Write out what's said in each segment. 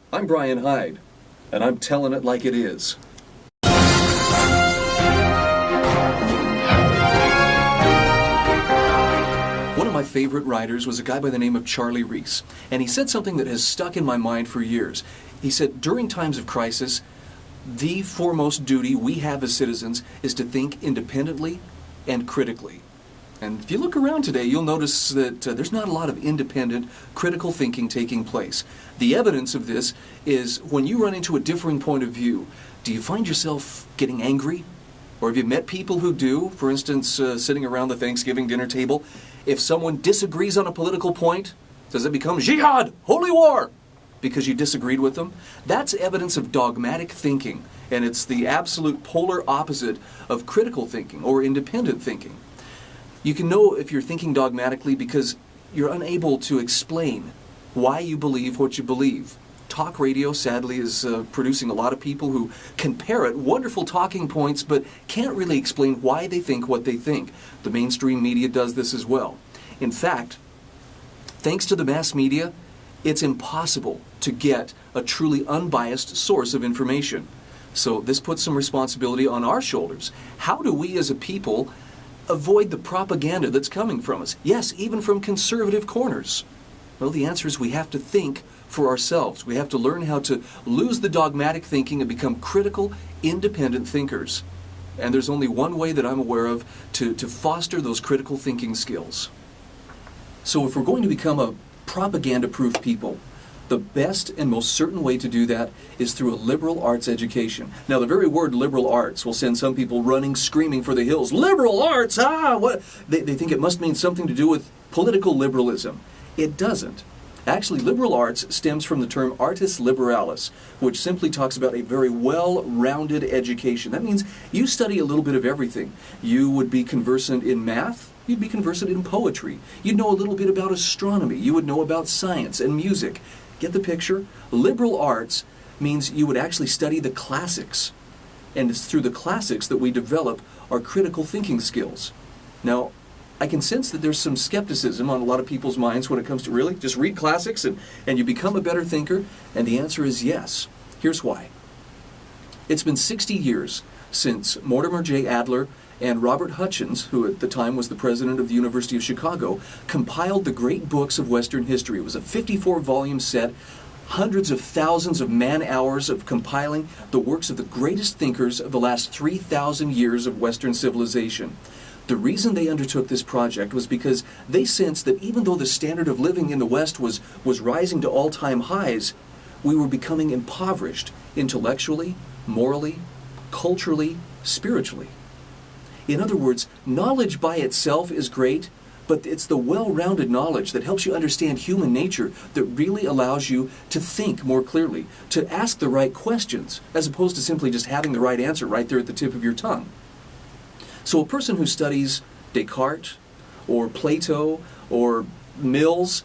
I'm Bryan Hyde, and I'm telling it like it is. One of my favorite writers was a guy by the name of Charlie Reese, and he said something that has stuck in my mind for years. He said, during times of crisis, the foremost duty we have as citizens is to think independently and critically. And if you look around today, you'll notice that there's not a lot of independent, critical thinking taking place. The evidence of this is when you run into a differing point of view, do you find yourself getting angry? Or have you met people who do? For instance, sitting around the Thanksgiving dinner table, if someone disagrees on a political point, does it become jihad, holy war, because you disagreed with them? That's evidence of dogmatic thinking, and it's the absolute polar opposite of critical thinking or independent thinking. You can know if you're thinking dogmatically because you're unable to explain why you believe what you believe. Talk radio, sadly, is producing a lot of people who can parrot wonderful talking points but can't really explain why they think what they think. The mainstream media does this as well. In fact, thanks to the mass media, it's impossible to get a truly unbiased source of information. So this puts some responsibility on our shoulders. How do we as a people avoid the propaganda that's coming from us? Yes, even from conservative corners. Well, the answer is we have to think for ourselves. We have to learn how to lose the dogmatic thinking and become critical, independent thinkers. And there's only one way that I'm aware of to foster those critical thinking skills. So if we're going to become a propaganda-proof people, the best and most certain way to do that is through a liberal arts education. Now, the very word liberal arts will send some people running, screaming for the hills. Liberal arts! What? They think it must mean something to do with political liberalism. It doesn't. Actually, liberal arts stems from the term artis liberalis, which simply talks about a very well-rounded education. That means you study a little bit of everything. You would be conversant in math. You'd be conversant in poetry. You'd know a little bit about astronomy. You would know about science and music. Get the picture? Liberal arts means you would actually study the classics. And it's through the classics that we develop our critical thinking skills. Now, I can sense that there's some skepticism on a lot of people's minds when it comes to really just read classics and you become a better thinker. And the answer is yes. Here's why. It's been 60 years since Mortimer J. Adler and Robert Hutchins, who at the time was the president of the University of Chicago, compiled the great books of Western history. It was a 54-volume set, hundreds of thousands of man-hours of compiling the works of the greatest thinkers of the last 3,000 years of Western civilization. The reason they undertook this project was because they sensed that even though the standard of living in the West was rising to all-time highs, we were becoming impoverished intellectually, morally, culturally, spiritually. In other words, knowledge by itself is great, but it's the well-rounded knowledge that helps you understand human nature that really allows you to think more clearly, to ask the right questions, as opposed to simply just having the right answer right there at the tip of your tongue. So a person who studies Descartes or Plato or Mills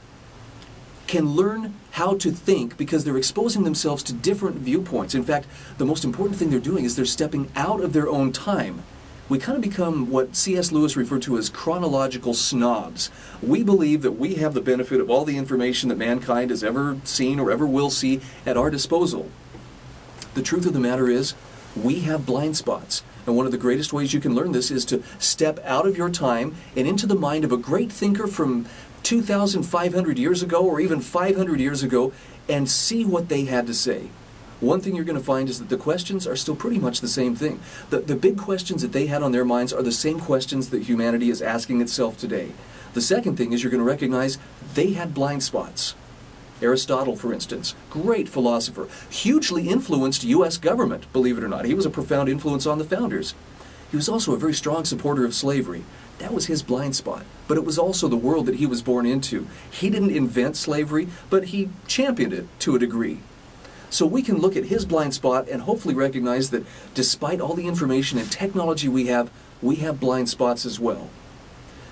can learn how to think because they're exposing themselves to different viewpoints. In fact, the most important thing they're doing is they're stepping out of their own time. We kind of become what C.S. Lewis referred to as chronological snobs. We believe that we have the benefit of all the information that mankind has ever seen or ever will see at our disposal. The truth of the matter is, we have blind spots. And one of the greatest ways you can learn this is to step out of your time and into the mind of a great thinker from 2,500 years ago or even 500 years ago and see what they had to say. One thing you're going to find is that the questions are still pretty much the same thing. The big questions that they had on their minds are the same questions that humanity is asking itself today. The second thing is you're going to recognize they had blind spots. Aristotle, for instance, great philosopher, hugely influenced U.S. government, believe it or not. He was a profound influence on the founders. He was also a very strong supporter of slavery. That was his blind spot. But it was also the world that he was born into. He didn't invent slavery, but he championed it to a degree. So we can look at his blind spot and hopefully recognize that despite all the information and technology we have blind spots as well.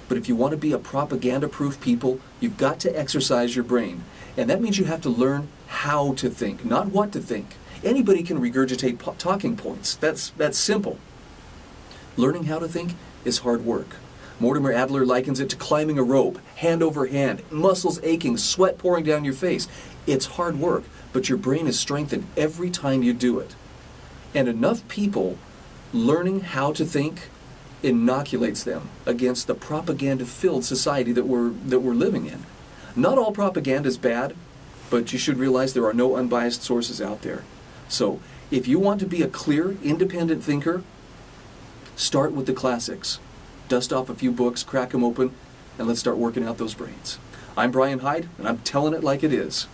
But if you want to be a propaganda-proof people, you've got to exercise your brain. And that means you have to learn how to think, not what to think. Anybody can regurgitate talking points. That's simple. Learning how to think is hard work. Mortimer Adler likens it to climbing a rope, hand over hand, muscles aching, sweat pouring down your face. It's hard work, but your brain is strengthened every time you do it. And enough people learning how to think inoculates them against the propaganda-filled society that we're living in. Not all propaganda is bad, but you should realize there are no unbiased sources out there. So, if you want to be a clear, independent thinker, start with the classics. Dust off a few books, crack them open, and let's start working out those brains. I'm Bryan Hyde, and I'm telling it like it is.